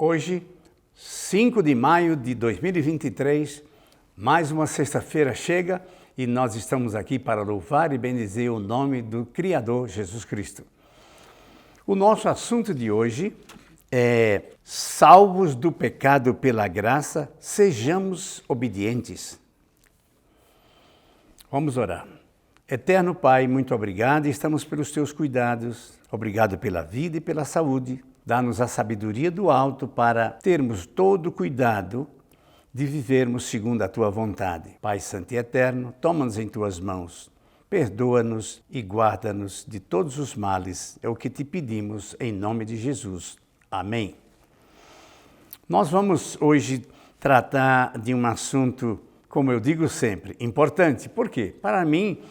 Hoje, 5 de maio de 2023, mais uma sexta-feira chega e nós estamos aqui para louvar e bendizer o nome do Criador Jesus Cristo. O nosso assunto de hoje é: salvos do pecado pela graça, sejamos obedientes. Vamos orar. Eterno Pai, muito obrigado, estamos pelos teus cuidados, obrigado pela vida e pela saúde. Dá-nos a sabedoria do alto para termos todo o cuidado de vivermos segundo a tua vontade. Pai Santo e Eterno, toma-nos em tuas mãos, perdoa-nos e guarda-nos de todos os males. É o que te pedimos em nome de Jesus. Amém. Nós vamos hoje tratar de um assunto, como eu digo sempre, importante. Por quê? Para mim,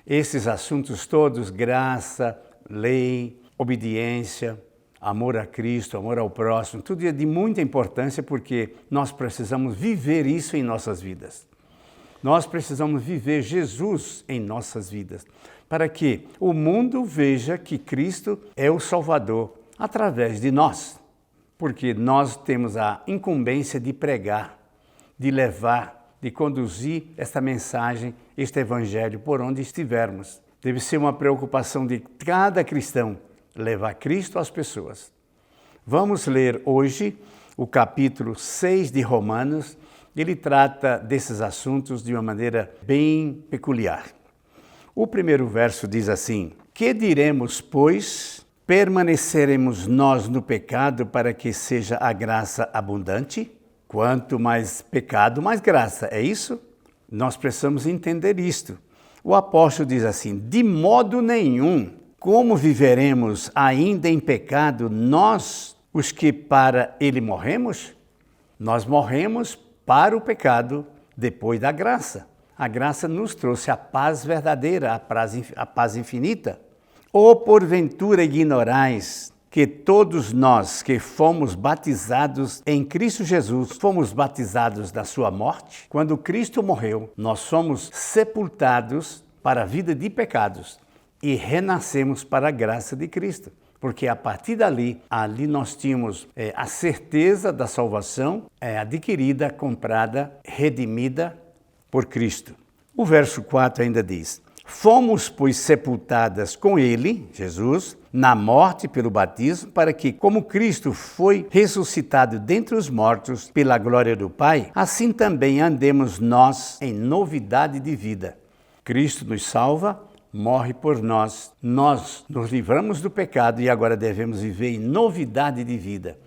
esses assuntos todos, graça, lei, obediência, amor a Cristo, amor ao próximo, tudo é de muita importância porque nós precisamos viver isso em nossas vidas. Nós precisamos viver Jesus em nossas vidas, para que o mundo veja que Cristo é o Salvador através de nós. Porque nós temos a incumbência de pregar, de levar, de conduzir esta mensagem, este evangelho por onde estivermos. Deve ser uma preocupação de cada cristão levar Cristo às pessoas. Vamos ler hoje o capítulo 6 de Romanos. Ele trata desses assuntos de uma maneira bem peculiar. O primeiro verso diz assim: que diremos, pois? Permaneceremos nós no pecado para que seja a graça abundante? Quanto mais pecado, mais graça. É isso? Nós precisamos entender isto. O apóstolo diz assim: de modo nenhum. Como viveremos ainda em pecado, nós, os que para ele morremos? Nós morremos para o pecado depois da graça. A graça nos trouxe a paz verdadeira, a paz infinita. Ou porventura ignorais que todos nós que fomos batizados em Cristo Jesus, fomos batizados da sua morte? Quando Cristo morreu, nós somos sepultados para a vida de pecados e renascemos para a graça de Cristo. Porque a partir dali, nós tínhamos a certeza da salvação adquirida, comprada, redimida por Cristo. O verso 4 ainda diz: fomos, pois, sepultadas com ele, Jesus, na morte pelo batismo, para que, como Cristo foi ressuscitado dentre os mortos pela glória do Pai, assim também andemos nós em novidade de vida. Cristo nos salva, morre por nós, nós nos livramos do pecado e agora devemos viver em novidade de vida.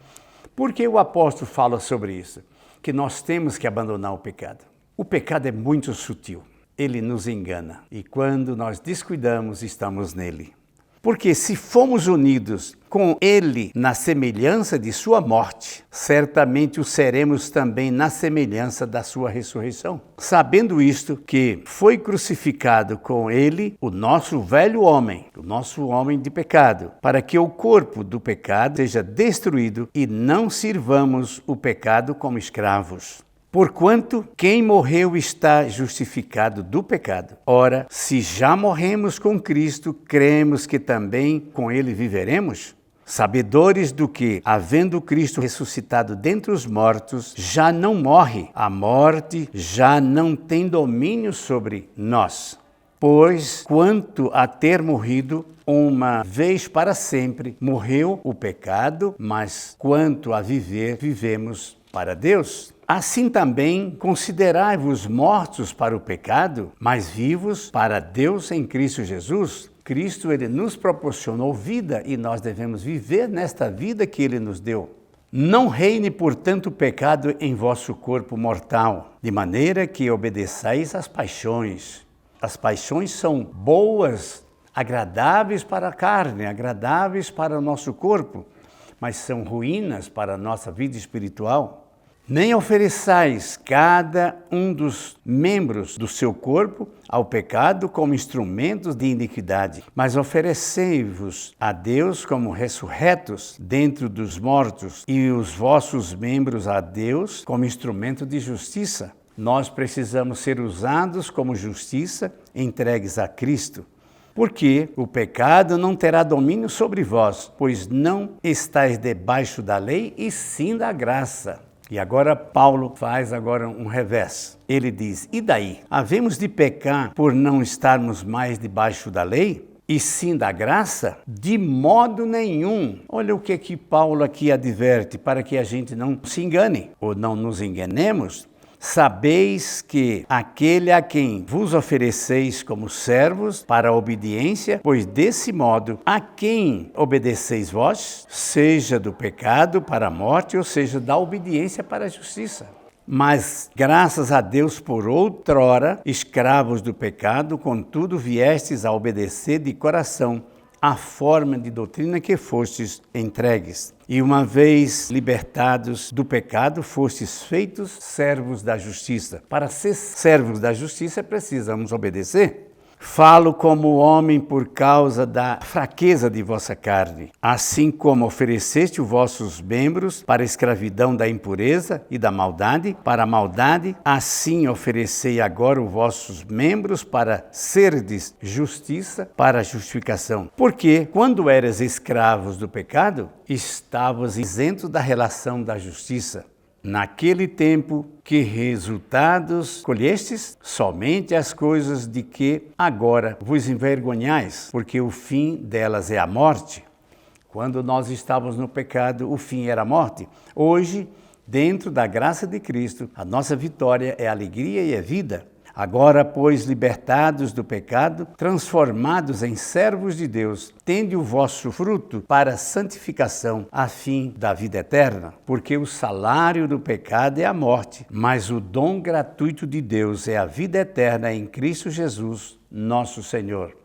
Por que o apóstolo fala sobre isso? Que nós temos que abandonar o pecado. O pecado é muito sutil, ele nos engana e quando nós descuidamos, estamos nele. Porque se fomos unidos com ele na semelhança de sua morte, certamente o seremos também na semelhança da sua ressurreição. Sabendo isto, que foi crucificado com ele o nosso velho homem, o nosso homem de pecado, para que o corpo do pecado seja destruído e não sirvamos o pecado como escravos. Porquanto quem morreu está justificado do pecado. Ora, se já morremos com Cristo, cremos que também com ele viveremos? Sabedores do que, havendo Cristo ressuscitado dentre os mortos, já não morre, a morte já não tem domínio sobre nós. Pois, quanto a ter morrido uma vez para sempre, morreu o pecado, mas quanto a viver, vivemos para Deus. Assim também considerai-vos mortos para o pecado, mas vivos para Deus em Cristo Jesus. Cristo, ele nos proporcionou vida e nós devemos viver nesta vida que ele nos deu. Não reine, portanto, o pecado em vosso corpo mortal, de maneira que obedeçais às paixões. As paixões são boas, agradáveis para a carne, agradáveis para o nosso corpo, mas são ruínas para a nossa vida espiritual. Nem ofereçais cada um dos membros do seu corpo ao pecado como instrumentos de iniquidade, mas oferecei-vos a Deus como ressurretos dentro dos mortos e os vossos membros a Deus como instrumento de justiça. Nós precisamos ser usados como justiça, entregues a Cristo. porque o pecado não terá domínio sobre vós, pois não estáis debaixo da lei, e sim da graça. E agora Paulo faz um revés. Ele diz, e daí? Havemos de pecar por não estarmos mais debaixo da lei? E sim da graça? De modo nenhum. Olha o que Paulo aqui adverte, para que a gente não se engane, ou não nos enganemos. Sabeis que aquele a quem vos ofereceis como servos para a obediência, pois desse modo a quem obedeceis vós, seja do pecado para a morte, ou seja, da obediência para a justiça. Mas, graças a Deus, por outrora, escravos do pecado, contudo viestes a obedecer de coração a forma de doutrina que fostes entregues. E uma vez libertados do pecado, fostes feitos servos da justiça. Para ser servos da justiça, precisamos obedecer. Falo como homem por causa da fraqueza de vossa carne, assim como ofereceste os vossos membros para a escravidão da impureza e da maldade, para a maldade, assim oferecei agora os vossos membros para serdes justiça, para a justificação. Porque, quando eras escravos do pecado, estavas isentos da relação da justiça. Naquele tempo, que resultados colhestes? Somente as coisas de que agora vos envergonhais, porque o fim delas é a morte. Quando nós estávamos no pecado, o fim era a morte. Hoje, dentro da graça de Cristo, a nossa vitória é alegria e é vida. Agora, pois, libertados do pecado, transformados em servos de Deus, tende o vosso fruto para a santificação, a fim da vida eterna. Porque o salário do pecado é a morte, mas o dom gratuito de Deus é a vida eterna em Cristo Jesus, nosso Senhor.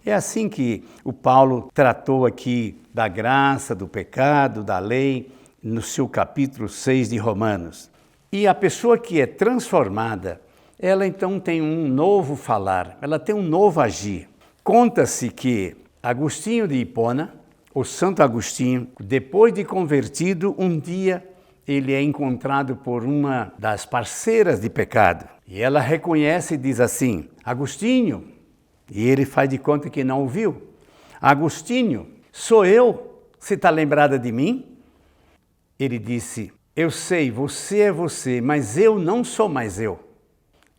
É assim que o Paulo tratou aqui da graça, do pecado, da lei, no seu capítulo 6 de Romanos. E a pessoa que é transformada, ela então tem um novo falar, ela tem um novo agir. Conta-se que Agostinho de Hipona, o Santo Agostinho, depois de convertido, um dia ele é encontrado por uma das parceiras de pecado. E ela reconhece e diz assim, Agostinho, e ele faz de conta que não ouviu. Agostinho, sou eu, você está lembrada de mim? Ele disse, eu sei, você é você, mas eu não sou mais eu.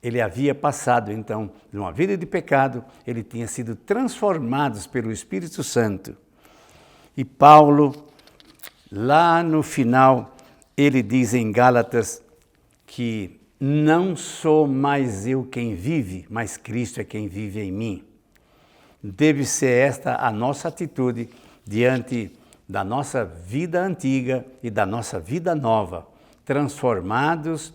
Ele havia passado, então, de uma vida de pecado, ele tinha sido transformado pelo Espírito Santo. E Paulo, lá no final, ele diz em Gálatas que não sou mais eu quem vive, mas Cristo é quem vive em mim. Deve ser esta a nossa atitude diante da nossa vida antiga e da nossa vida nova, transformados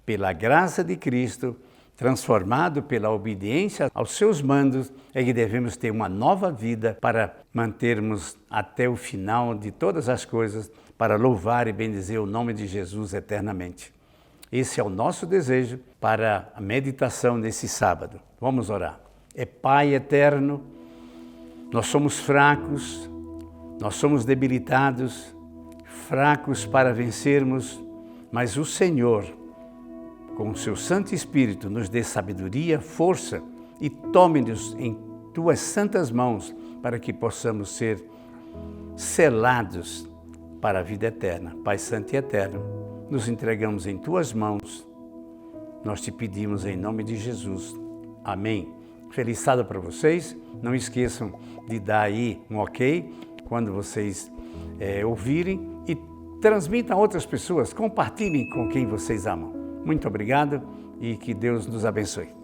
pela graça de Cristo, transformado pela obediência aos seus mandos, é que devemos ter uma nova vida para mantermos até o final de todas as coisas, para louvar e bendizer o nome de Jesus eternamente. Esse é o nosso desejo para a meditação nesse sábado. Vamos orar. Pai eterno, nós somos fracos, nós somos debilitados, fracos para vencermos, mas o Senhor, com o seu Santo Espírito, nos dê sabedoria, força e tome-nos em tuas santas mãos para que possamos ser selados para a vida eterna. Pai Santo e Eterno, nos entregamos em tuas mãos. Nós te pedimos em nome de Jesus. Amém. Feliz sábado para vocês. Não esqueçam de dar aí um ok quando vocês ouvirem e transmitam a outras pessoas. Compartilhem com quem vocês amam. Muito obrigado e que Deus nos abençoe.